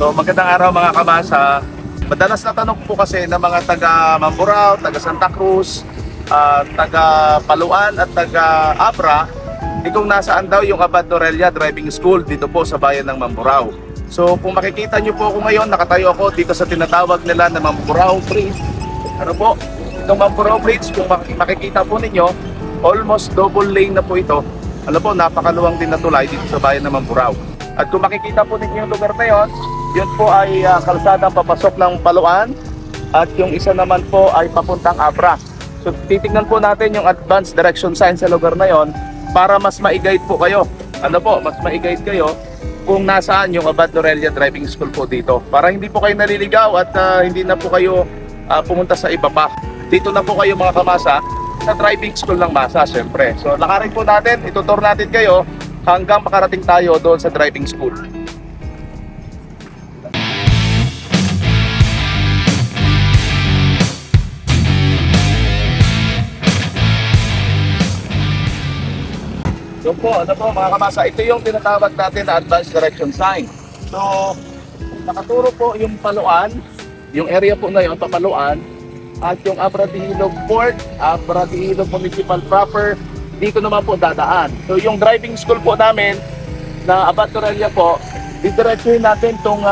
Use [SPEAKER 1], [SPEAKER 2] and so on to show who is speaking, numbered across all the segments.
[SPEAKER 1] So magandang araw mga kamasa. Madalas na tanong po kasi ng mga taga Mamburao, taga Santa Cruz, taga Paluan at taga Abra, kung nasaan daw yung Abad Norella Driving School dito po sa bayan ng Mamburao. So kung makikita nyo po ako ngayon, nakatayo ako dito sa tinatawag nila na Mamburao Bridge. Ano po? Itong Mamburao Bridge, kung makikita po ninyo, almost double lane na po ito. Ano po, napakaluwang din na tulay dito sa bayan ng Mamburao. At kung makikita po ninyo yung lugar na yon, yun po ay kalsadang papasok ng Paluan at yung isa naman po ay papuntang Abra. So titignan po natin yung advanced direction sign sa lugar na yon para mas ma-guide po kayo. Ano po, mas ma-guide kayo kung nasaan yung Abad Norella Driving School po dito. Para hindi po kayo naliligaw at hindi na po kayo pumunta sa iba pa. Dito na po kayo mga kamasa sa driving school ng Masa, syempre. So lakarin po natin, itutur natin kayo hanggang makarating tayo doon sa driving school. So po, ano po mga kamasa, ito yung tinatawag natin na advanced direction sign. So, nakaturo po yung Paluan, yung area po na yun, Papaluan, at yung Abra de Ilog Port, Abra de Ilog Municipal proper, dito naman po dadaan. So yung driving school po namin na Abad Norella po, didiretsuhin natin itong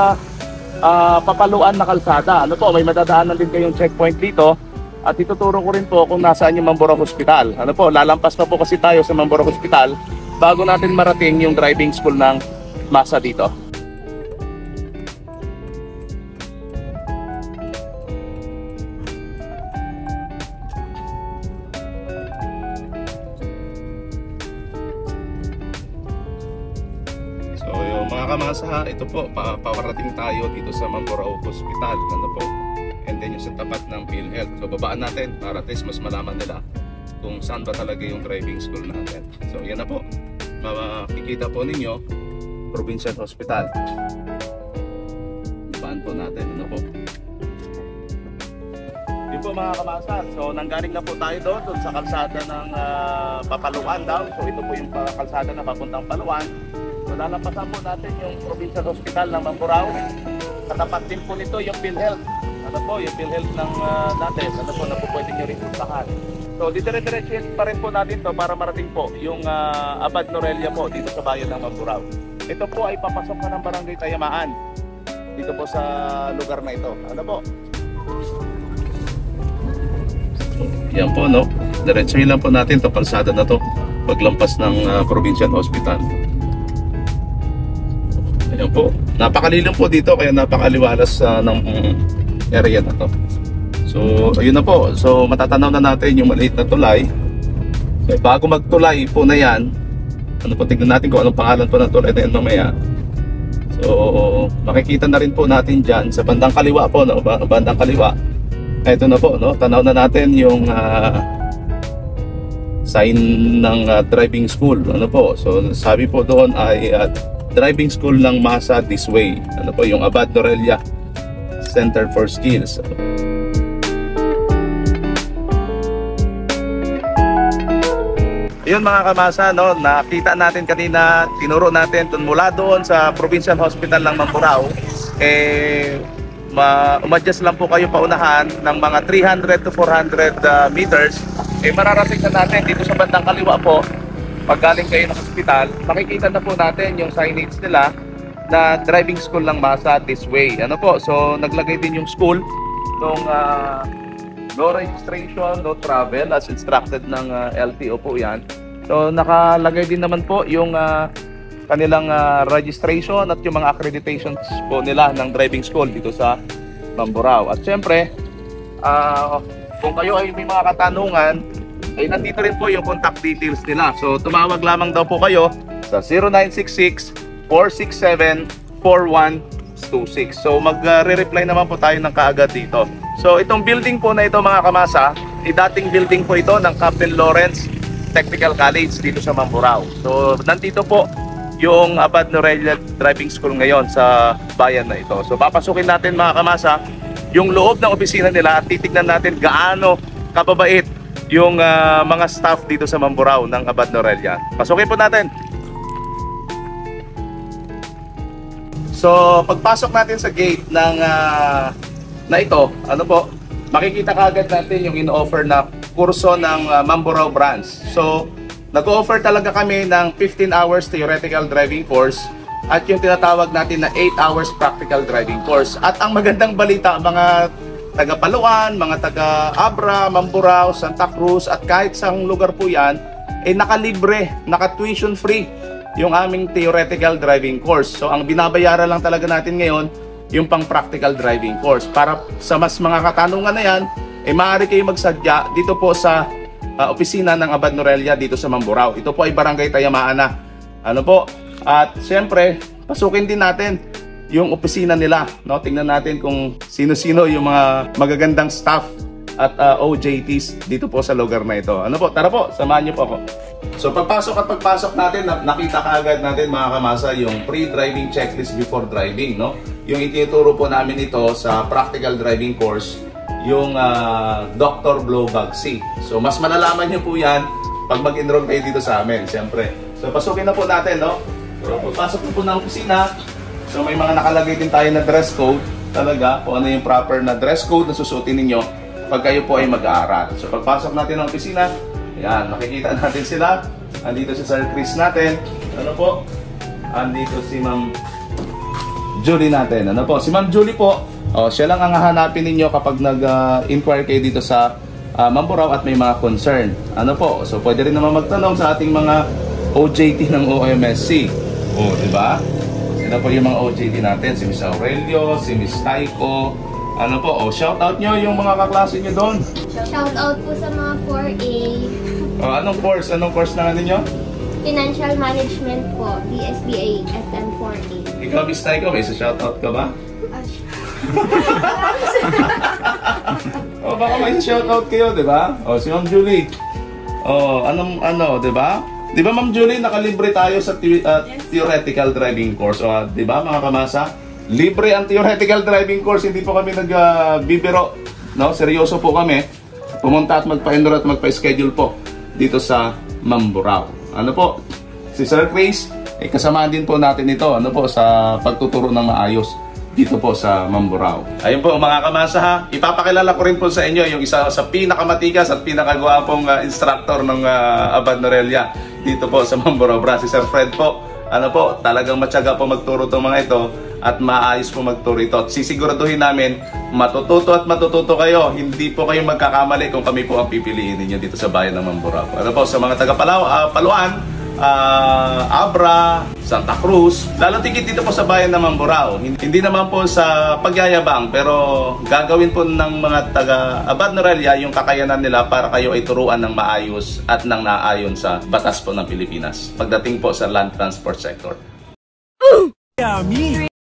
[SPEAKER 1] Papaluan na kalsada. Ano po, may madadaanan din kayong checkpoint dito. At ituturo ko rin po kung nasaan yung Mamburao Hospital. Ano po, lalampas pa po kasi tayo sa Mamburao Hospital bago natin marating yung driving school ng Masa dito. So yung mga kamasa, ito po, paparating tayo dito sa Mamburao Hospital. Ano po? And then yung sa tapat ng PhilHealth. So babaan natin para at least mas malaman nila kung saan ba talaga yung driving school natin. So yan na po, makikita po ninyo Provincial Hospital. Babaan po natin, ano po. Yun po mga kamasa, so nanggaling na po tayo doon sa kalsada ng Papaluan daw. So ito po yung kalsada na papuntang Paluan. So lalampasan po natin yung Provincial Hospital ng Mamburao. Katapat din po nito yung PhilHealth. Ano po, yung PhilHealth ng natin, ano po, na po pwede nyo rin puntahan. So, dire-diretso pa rin po natin to para marating po yung Abad Norella po dito sa bayan ng Mamburao. Ito po ay papasok na ng Barangay Tayamaan dito po sa lugar na ito. Ano po? Yan po, no? Diretsuhin lang po natin itong kalsada na to paglampas ng Provincial Hospital. Ayan po. Napakalilong po dito kaya napakaliwalas ng area na to. So ayun na po, so matatanaw na natin yung maliit na tulay. So bago magtulay po na yan, ano po, tignan natin kung anong pangalan po ng tulay na yan mamaya. So makikita na rin po natin dyan sa bandang kaliwa po, no? Bandang kaliwa, ito na po, no? Tanaw na natin yung sign ng driving school. Ano po, so sabi po doon ay driving school ng Masa this way. Ano po, yung Abad Norella Center for Skills. Ayun mga kamasa, no, nakita natin kanina, tinuro natin mula doon sa Provincial Hospital ng Mamburao. Umadjust lang po kayo paunahan ng mga 300 to 400 meters. Mararating na natin dito sa bandang kaliwa po. Pag galing kayo ng hospital, makikita na po natin yung signage nila na driving school ng Masa this way. Ano po, so naglagay din yung school nung no registration, no travel as instructed ng LTO po yan. So nakalagay din naman po yung kanilang registration at yung mga accreditations po nila ng driving school dito sa Mamburao. At syempre, kung kayo ay may mga katanungan, ay nandito rin po yung contact details nila. So tumawag lamang daw po kayo sa 0966-467-4126. So magre-reply naman po tayo ng kaagad dito. So itong building po na ito mga kamasa, dating building po ito ng Captain Lawrence Technical College dito sa Mamburao. So nandito po yung Abad Norella Driving School ngayon sa bayan na ito. So papasukin natin mga kamasa yung loob ng opisina nila at titignan natin gaano kababait yung mga staff dito sa Mamburao ng Abad Norella. Pasukin po natin. So, pagpasok natin sa gate ng na ito, ano po, makikita kaagad natin yung in-offer na kurso ng Mamburao branch. So, nag-offer talaga kami ng 15 hours theoretical driving course at yung tinatawag natin na 8 hours practical driving course. At ang magandang balita, mga taga Palawan, mga taga Abra, Mamburao, Santa Cruz at kahit saang lugar po yan, ay nakalibre, naka-tuition free yung aming theoretical driving course. So ang binabayaran lang talaga natin ngayon yung pang practical driving course. Para sa mas mga katanungan na yan, ay maaari kayo magsadya dito po sa opisina ng Abad Norelia dito sa Mamburao. Ito po ay Barangay Tayamaan na. Ano po? At siyempre, pasukin din natin yung opisina nila. No? Tingnan natin kung sino-sino yung mga magagandang staff at OJTs dito po sa lugar na ito. Ano po? Tara po, samahan niyo po ako. So pagpasok natin, nakita kaagad natin mga kamasa yung pre-driving checklist before driving. No? Yung itinuturo po namin ito sa practical driving course, yung Dr. Blowbag C. So mas malalaman niyo po yan pag mag-enroll kayo dito sa amin, siyempre. So pasukin na po natin, no? So pagpasok po ng opisina, so may mga nakalagay din tayo na dress code talaga, kung ano yung proper na dress code na susuotin ninyo pag kayo po ay mag-aaral. So pagpasok natin ng opisina, ayan, makikita natin sila. Andito si Sir Chris natin. Ano po? Andito si Ma'am Julie natin. Ano po? Si Ma'am Julie po, siya lang ang hahanapin ninyo kapag nag-inquire kayo dito sa Mamburao at may mga concern. Ano po? So pwede rin naman magtanong sa ating mga OJT ng OMSC. O, di ba? Sila po yung mga OJT natin. Si Miss Aurelio, si Miss Taiko. Ano po? O, shout out nyo yung mga kaklase nyo doon.
[SPEAKER 2] Shout out po sa mga 4A.
[SPEAKER 1] O, anong course? Anong course na ninyo?
[SPEAKER 2] Financial Management po. BSBA FM 4A.
[SPEAKER 1] Ikaw, Miss Taiko, may shout out ka ba? O, baka may shout out kayo, di ba? O, si Ma'am Julie. O, di ba? Di ba, Ma'am Julie, nakalibre tayo sa theoretical driving course. O, di ba, mga kamasa? Libre ang theoretical driving course. Hindi po kami nagbibiro. No? Seryoso po kami. Pumunta at magpa-enroll at magpa-schedule po dito sa Mamburao. Ano po? Si Sir Chris, kasamahan din po natin ito. Ano po? Sa pagtuturo ng maayos dito po sa Mamburao. Ayun po mga kamasa ha, ipapakilala ko rin po sa inyo yung isa sa pinakamatikas at pinakagwapong instructor ng Abad Norelia dito po sa Mamburao branch, si Sir Fred po. Ano po, talagang matyaga po magturo itong mga ito at maayos po magturo ito. At sisiguraduhin namin, matututo at matututo kayo. Hindi po kayo magkakamali kung kami po ang pipiliin ninyo dito sa bayan ng Mamburao. Ano po, sa mga taga Paluan, Abra, Santa Cruz, lalo tigit dito po sa bayan ng Mamburao. Hindi naman po sa pagyayabang, pero gagawin po ng mga taga Abad Norelia yung kakayanan nila para kayo ay turuan ng maayos at ng naayon sa batas po ng Pilipinas pagdating po sa land transport sector.
[SPEAKER 3] Yummy!